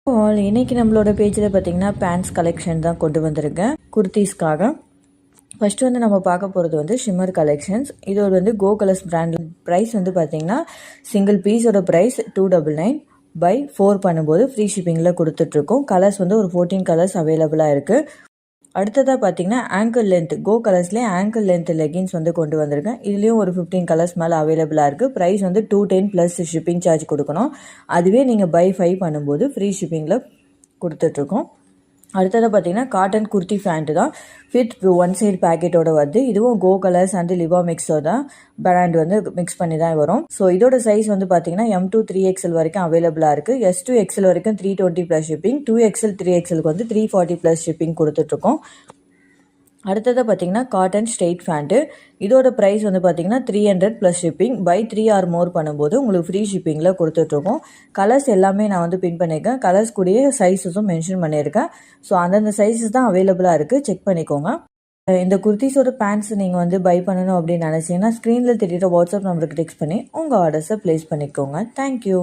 இன்னைக்கு நம்மளோட பேஜில் பார்த்தீங்கன்னா பேண்ட்ஸ் கலெக்ஷன் தான் கொண்டு வந்திருக்கேன் குர்த்திஸ்க்காக. ஃபர்ஸ்ட் வந்து நம்ம பார்க்க போகிறது வந்து ஷிம்மர் கலெக்ஷன்ஸ். இதோட வந்து கோ கலர்ஸ் பிராண்ட் ப்ரைஸ் வந்து பார்த்தீங்கன்னா சிங்கிள் பீஸோட ப்ரைஸ் 299 பை 4 பண்ணும்போது ஃப்ரீ ஷிப்பிங்கில் கொடுத்துட்ருக்கோம். கலர்ஸ் வந்து ஒரு 14 கலர்ஸ் அவைலபிளாக இருக்குது. அடுத்ததாக பார்த்தீங்கன்னா ஆங்கிள் லென்த் கோ கலர்ஸ்லேயே ஆங்கிள் லென்த் லெகின்ஸ் வந்து கொண்டு வந்திருக்கேன். இதுலேயும் ஒரு 15 கலர்ஸ் மேலே அவைலபிளாக இருக்குது. ப்ரைஸ் வந்து 210 ப்ளஸ் ஷிப்பிங் சார்ஜ் கொடுக்கணும். அதுவே நீங்கள் பை 5 பண்ணும்போது ஃப்ரீ ஷிப்பிங்கில் கொடுத்துட்ருக்கோம். அடுத்ததாக பார்த்தீங்கன்னா காட்டன் குர்த்தி ஃபேண்ட்டு தான் ஃபிட் ஒன் சைடு பேக்கெட்டோட வருது. இதுவும் கோ கலர்ஸ் அண்ட் லிவா மிக்ஸோட பிராண்ட் வந்து மிக்ஸ் பண்ணி தான் வரும். ஸோ இதோட சைஸ் வந்து பார்த்தீங்கன்னா M2 3XL வரைக்கும் அவைலபிளாக இருக்குது. S2 XL வரைக்கும் 320 ப்ளஸ் ஷிப்பிங், 2XL 3XLக்கு வந்து 340 ப்ளஸ் ஷிப்பிங் கொடுத்துட்ருக்கோம். அடுத்ததாக பார்த்தீங்கன்னா காட்டன் ஸ்ட்ரெயிட் ஃபேண்ட்டு. இதோட ப்ரைஸ் வந்து பார்த்தீங்கன்னா 300 ப்ளஸ் ஷிப்பிங் பை 3 ஆர் மோர் பண்ணும்போது உங்களுக்கு ஃப்ரீ ஷிப்பிங்கில் கொடுத்துட்ருக்கோம். கலர்ஸ் எல்லாமே நான் வந்து பின் பண்ணியிருக்கேன். கலர்ஸ் கூடயே சைஸஸும் மென்ஷன் பண்ணியிருக்கேன். ஸோ அந்தந்த சைஸஸ் தான் அவைலபிளாக இருக்குது, செக் பண்ணிக்கோங்க. இந்த குர்த்திஸோட பேண்ட்ஸ் நீங்கள் வந்து பை பண்ணணும் அப்படின்னு நினச்சிங்கன்னா ஸ்க்ரீனில் தெரியுற வாட்ஸ்அப் நம்பருக்கு டெக்ஸ்ட் பண்ணி உங்கள் ஆர்டர்ஸை ப்ளேஸ் பண்ணிக்கோங்க. தேங்க்யூ.